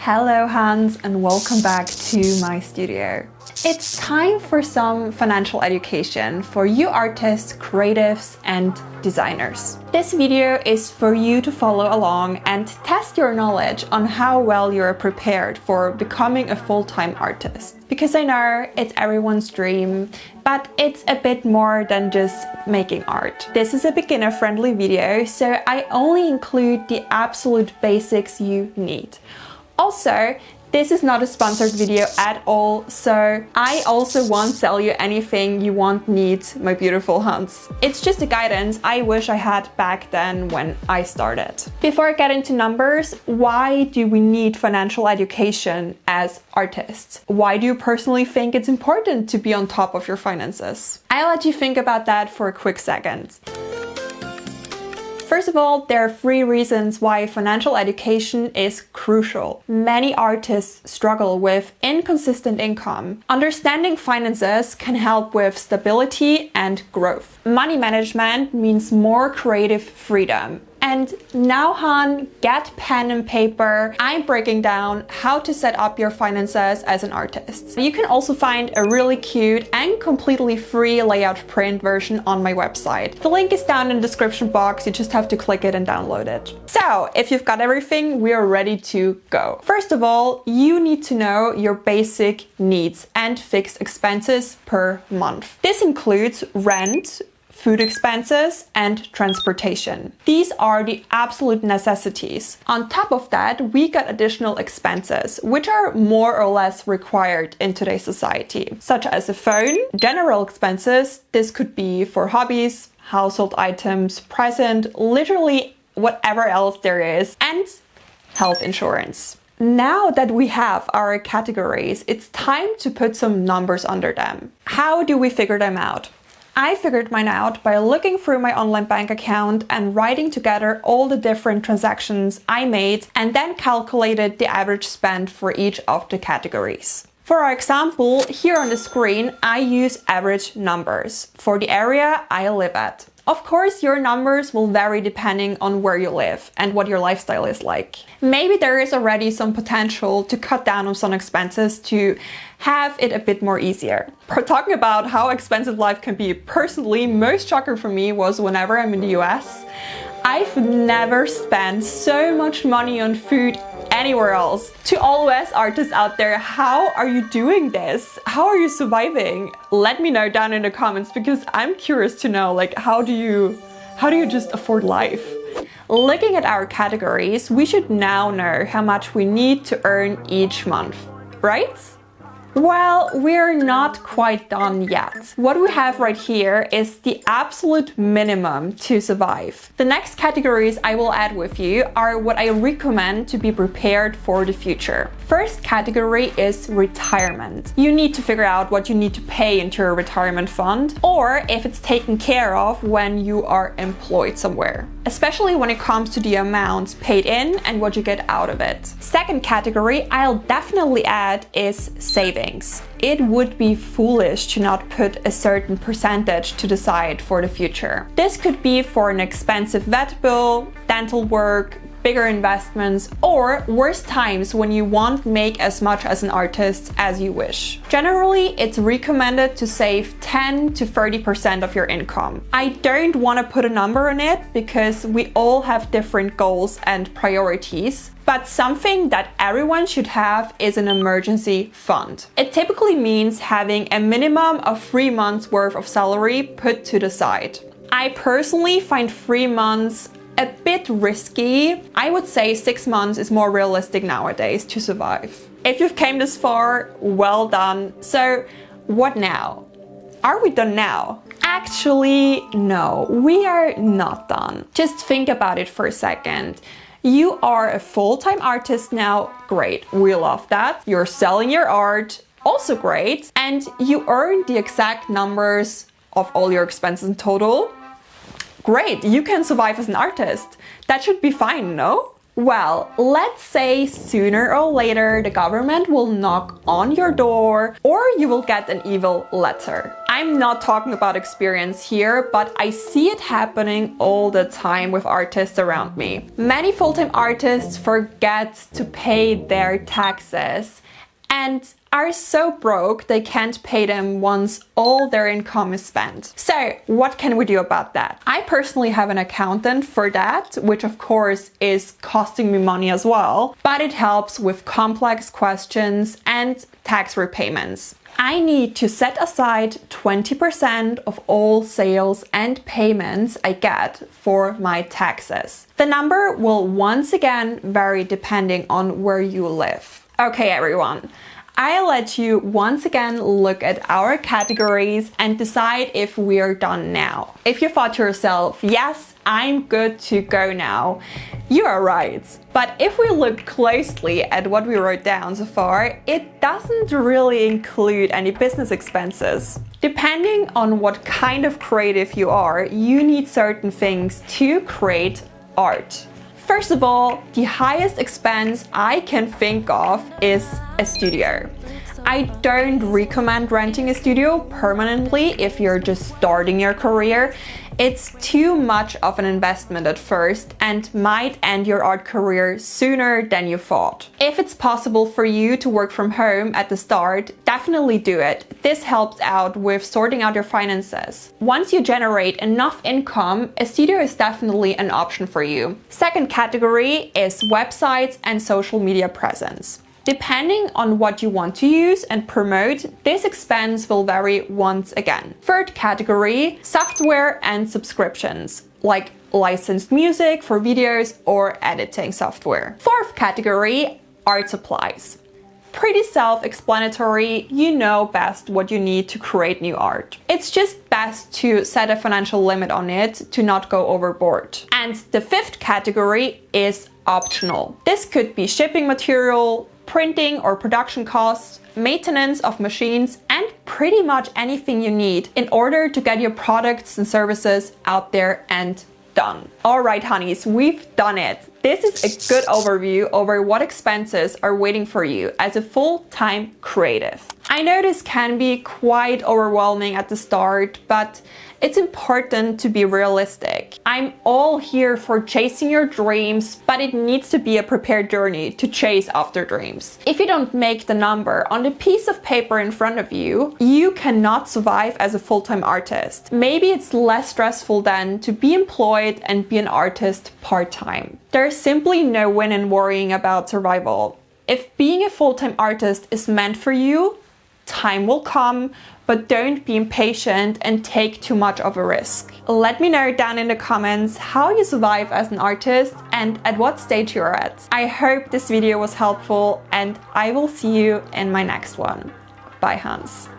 Hello Hans, and welcome back to my studio. It's time for some financial education for you artists, creatives and designers. This video is for you to follow along and test your knowledge on how well you're prepared for becoming a full-time artist. Because I know it's everyone's dream, but it's a bit more than just making art. This is a beginner-friendly video, so I only include the absolute basics you need. Also, this is not a sponsored video at all, so I also won't sell you anything you won't need, my beautiful Hans. It's just a guidance I wish I had back then when I started. Before I get into numbers, why do we need financial education as artists? Why do you personally think it's important to be on top of your finances? I'll let you think about that for a quick second. First of all, there are 3 reasons why financial education is crucial. Many artists struggle with inconsistent income. Understanding finances can help with stability and growth. Money management means more creative freedom. And now, Han, get pen and paper. I'm breaking down how to set up your finances as an artist. You can also find a really cute and completely free layout print version on my website. The link is down in the description box. You just have to click it and download it. So, if you've got everything, we are ready to go. First of all, you need to know your basic needs and fixed expenses per month. This includes rent, food expenses and transportation. These are the absolute necessities. On top of that, we got additional expenses, which are more or less required in today's society, such as a phone, general expenses. This could be for hobbies, household items, present, literally whatever else there is, and health insurance. Now that we have our categories, it's time to put some numbers under them. How do we figure them out? I figured mine out by looking through my online bank account and writing together all the different transactions I made and then calculated the average spend for each of the categories. For our example, here on the screen, I use average numbers for the area I live at. Of course, your numbers will vary depending on where you live and what your lifestyle is like. Maybe there is already some potential to cut down on some expenses to have it a bit more easier. For talking about how expensive life can be, personally, most shocker for me was whenever I'm in the US. I've never spent so much money on food anywhere else. To all US artists out there, how are you doing this? How are you surviving? Let me know down in the comments because I'm curious to know, like, how do you just afford life? Looking at our categories, we should now know how much we need to earn each month, right? Well, we're not quite done yet. What we have right here is the absolute minimum to survive. The next categories I will add with you are what I recommend to be prepared for the future. First category is retirement. You need to figure out what you need to pay into your retirement fund, or if it's taken care of when you are employed somewhere, especially when it comes to the amounts paid in and what you get out of it. Second category I'll definitely add is savings. It would be foolish to not put a certain percentage to the side for the future. This could be for an expensive vet bill, dental work, bigger investments, or worse times when you won't make as much as an artist as you wish. Generally, it's recommended to save 10 to 30% of your income. I don't want to put a number on it because we all have different goals and priorities, but something that everyone should have is an emergency fund. It typically means having a minimum of 3 months worth of salary put to the side. I personally find 3 months a bit risky. I would say 6 months is more realistic nowadays to survive. If you've came this far, well done. So what now? Are we done now? Actually, no, we are not done. Just think about it for a second. You are a full-time artist now, great, we love that. You're selling your art, also great. And you earn the exact numbers of all your expenses in total. Great, you can survive as an artist. That should be fine, no? Well, let's say sooner or later the government will knock on your door or you will get an evil letter. I'm not talking about experience here, but I see it happening all the time with artists around me. Many full-time artists forget to pay their taxes and are so broke they can't pay them once all their income is spent. So what can we do about that? I personally have an accountant for that, which of course is costing me money as well, but it helps with complex questions and tax repayments. I need to set aside 20% of all sales and payments I get for my taxes. The number will once again vary depending on where you live. Okay, everyone. I'll let you once again look at our categories and decide if we're done now. If you thought to yourself, yes, I'm good to go now, you are right. But if we look closely at what we wrote down so far, it doesn't really include any business expenses. Depending on what kind of creative you are, you need certain things to create art. First of all, the highest expense I can think of is a studio. I don't recommend renting a studio permanently if you're just starting your career. It's too much of an investment at first and might end your art career sooner than you thought. If it's possible for you to work from home at the start, definitely do it. This helps out with sorting out your finances. Once you generate enough income, a studio is definitely an option for you. Second category is websites and social media presence. Depending on what you want to use and promote, this expense will vary once again. Third category, software and subscriptions, like licensed music for videos or editing software. Fourth category, art supplies. Pretty self-explanatory, you know best what you need to create new art. It's just best to set a financial limit on it to not go overboard. And the fifth category is optional. This could be shipping material, printing or production costs, maintenance of machines, and pretty much anything you need in order to get your products and services out there and done. All right, honeys, we've done it. This is a good overview over what expenses are waiting for you as a full-time creative. I know this can be quite overwhelming at the start, but it's important to be realistic. I'm all here for chasing your dreams, but it needs to be a prepared journey to chase after dreams. If you don't make the number on the piece of paper in front of you, you cannot survive as a full-time artist. Maybe it's less stressful then to be employed and be an artist part-time. There's simply no win in worrying about survival. If being a full-time artist is meant for you, time will come, but don't be impatient and take too much of a risk. Let me know down in the comments how you survive as an artist and at what stage you're at. I hope this video was helpful and I will see you in my next one. Bye, Hans.